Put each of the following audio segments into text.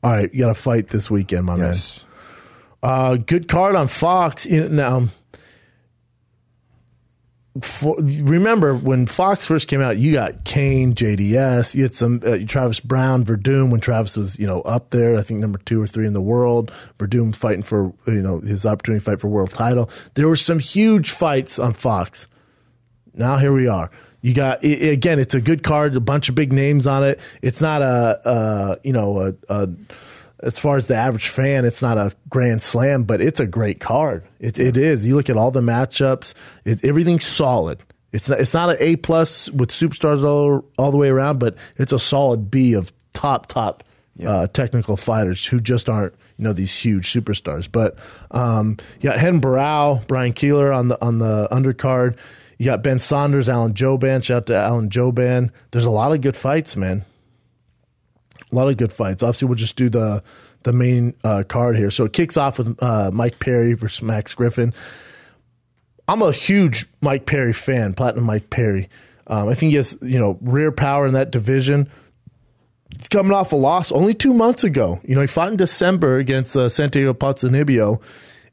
All right, you got to fight this weekend, my man. Good card on Fox. Now, remember when Fox first came out, you got Kane, JDS, you had some Travis Brown, Verdum when Travis was up there, I think number 2 or 3 in the world. Verdum fighting for his opportunity to fight for world title. There were some huge fights on Fox. Now here we are. You got again. It's a good card. A bunch of big names on it. It's not as far as the average fan, it's not a grand slam, but it's a great card. It is. You look at all the matchups, everything's solid. It's not an A+ with superstars all the way around, but it's a solid B of top technical fighters who just aren't these huge superstars. But you got Hen Barao, Brian Keeler on the undercard. You got Ben Saunders, Alan Jouban. Shout out to Alan Jouban. There's a lot of good fights, man. A lot of good fights. Obviously, we'll just do the main card here. So it kicks off with Mike Perry versus Max Griffin. I'm a huge Mike Perry fan, Platinum Mike Perry. I think he has rare power in that division. He's coming off a loss only 2 months ago. He fought in December against Santiago Ponzinibbio.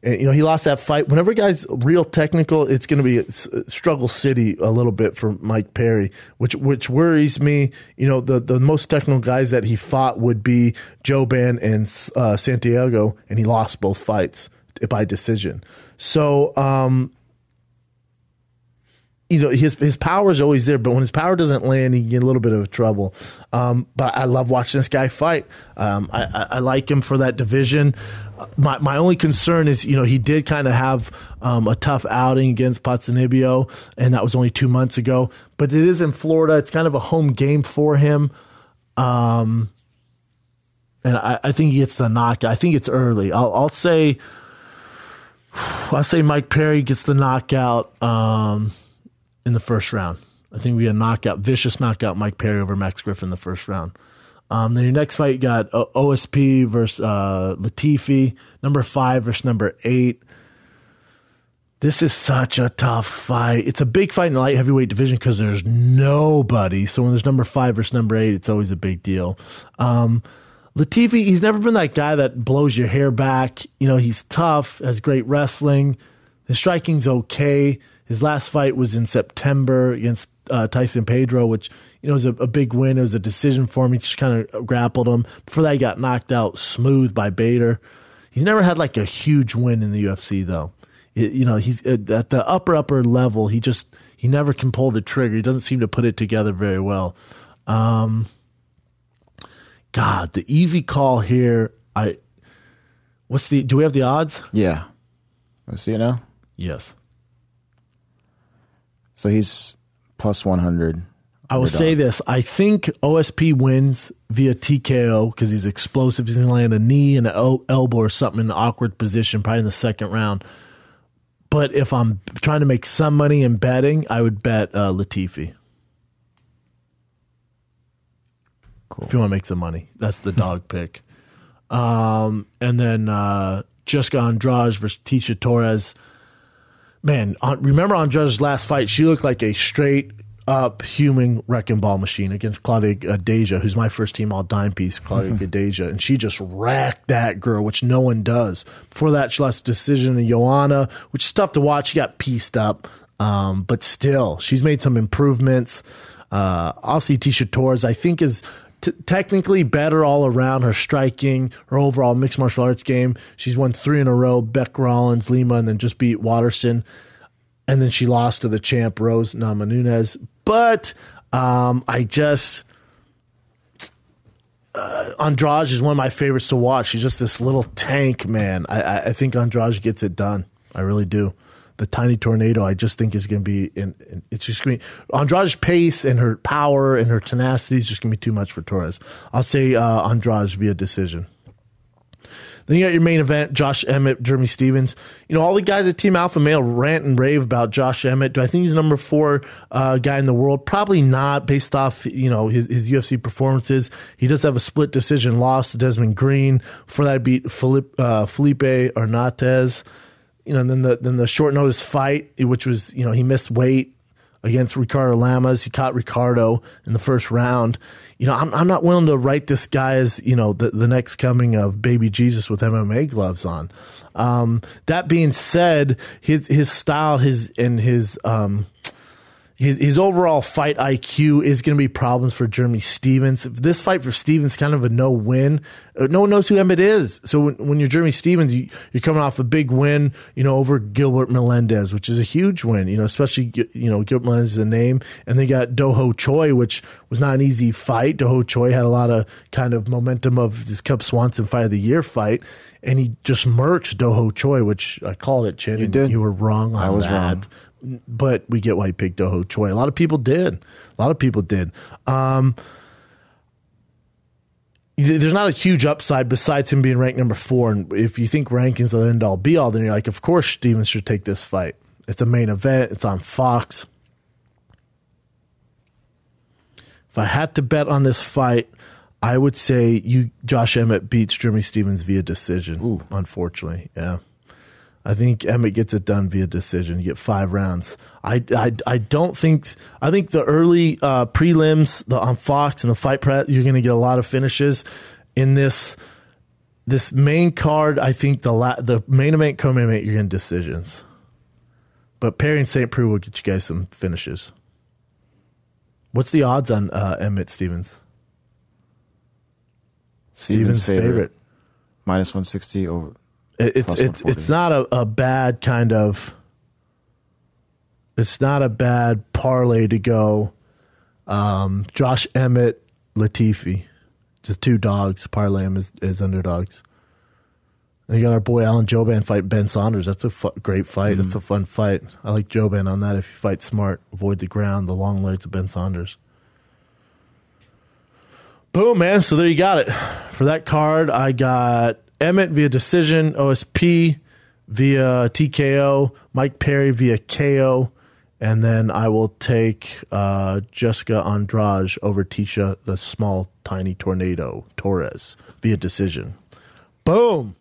And, he lost that fight. Whenever a guy's real technical, it's going to be struggle city a little bit for Mike Perry, which worries me. The most technical guys that he fought would be Jouban and Santiago, and he lost both fights by decision. So, his power is always there, but when his power doesn't land, he can get a little bit of trouble. But I love watching this guy fight. I like him for that division. My only concern is, he did kind of have a tough outing against Ponzinibbio, and that was only 2 months ago. But it is in Florida. It's kind of a home game for him. And I think he gets the knockout. I think it's early. I'll say Mike Perry gets the knockout in the first round. I think we get a vicious knockout Mike Perry over Max Griffin in the first round. Then your next fight, you got OSP versus Latifi, number 5 versus number 8. This is such a tough fight. It's a big fight in the light heavyweight division because there's nobody. So when there's number 5 versus number 8, it's always a big deal. Latifi, he's never been that guy that blows your hair back. He's tough, has great wrestling. His striking's okay. His last fight was in September against Tyson Pedro, which was a big win. It was a decision for him. He just kind of grappled him. Before that, he got knocked out smooth by Bader. He's never had like a huge win in the UFC though. He's at the upper level. He never can pull the trigger. He doesn't seem to put it together very well. God, the easy call here. Do we have the odds? Yeah. Let's see it now. Yes. So he's plus 100. I will say this. I think OSP wins via TKO because he's explosive. He's going to land a knee and an elbow or something in an awkward position, probably in the second round. But if I'm trying to make some money in betting, I would bet Latifi. Cool. If you want to make some money. That's the dog pick. And then Jessica Andrade versus Tisha Torres. Man, remember Andrade's last fight? She looked like a straight-up human wrecking ball machine against Claudia Gadeja, who's my first-team all-dime piece, Claudia Gadeja, and she just wrecked that girl, which no one does. Before that, she lost a decision to Joanna, which is tough to watch. She got pieced up, but still, she's made some improvements. Obviously, Tisha Torres, I think, is technically better all around. Her striking, her overall mixed martial arts game. She's won 3 in a row, Beck Rollins, Lima, and then just beat Watterson. And then she lost to the champ, Rose Namajunas. But Andrade is one of my favorites to watch. She's just this little tank, man. I think Andrade gets it done. I really do. The tiny tornado, I just think is going to be it's just going to be Andrade's pace and her power and her tenacity is just going to be too much for Torres. I'll say Andrade via decision. Then you got your main event, Josh Emmett, Jeremy Stevens. All the guys at Team Alpha Male rant and rave about Josh Emmett. Do I think he's number 4 guy in the world? Probably not, based off his UFC performances. He does have a split decision loss to Desmond Green. Before that, beat Felipe Hernández. And then the short notice fight, which was he missed weight against Ricardo Lamas. He caught Ricardo in the first round. I'm not willing to write this guy as, the next coming of baby Jesus with MMA gloves on. That being said, his style, his overall fight IQ is going to be problems for Jeremy Stephens. This fight for Stephens is kind of a no-win. No one knows who Emmett is. So when you're Jeremy Stephens, you're coming off a big win, over Gilbert Melendez, which is a huge win, especially, Gilbert Melendez is a name. And then you got Do-Ho Choi, which was not an easy fight. Do-Ho Choi had a lot of kind of momentum of this Cub Swanson Fight of the Year fight. And he just murks Do-Ho Choi, which I called it, Chin. You did. You were wrong on that. I was wrong. But we get why he picked Do-Ho Choi. A lot of people did. There's not a huge upside besides him being ranked number 4. And if you think rankings are the end all be all, then you're like, of course Stephens should take this fight. It's a main event. It's on Fox. If I had to bet on this fight, I would say Josh Emmett beats Jeremy Stephens via decision. Ooh. Unfortunately, yeah. I think Emmett gets it done via decision. You get 5 rounds. I don't think. I think the early prelims on Fox and the Fight Prep, you're going to get a lot of finishes in this main card. I think the main event, co-main event, you're getting decisions. But Perry and St. Preux will get you guys some finishes. What's the odds on Emmett Stephens? Stephens favorite. Minus 160 over. It's not a bad kind of. It's not a bad parlay to go. Josh Emmett, Latifi, just 2 dogs. Parlay them as underdogs. And you got our boy Alan Jouban fighting Ben Saunders. That's a great fight. That's a fun fight. I like Jouban on that. If you fight smart, avoid the ground, the long legs of Ben Saunders. Boom, man. So there you got it. For that card, I got Emmett via decision, OSP via TKO, Mike Perry via KO, and then I will take Jessica Andrade over Tisha, the small, tiny tornado, Torres via decision. Boom.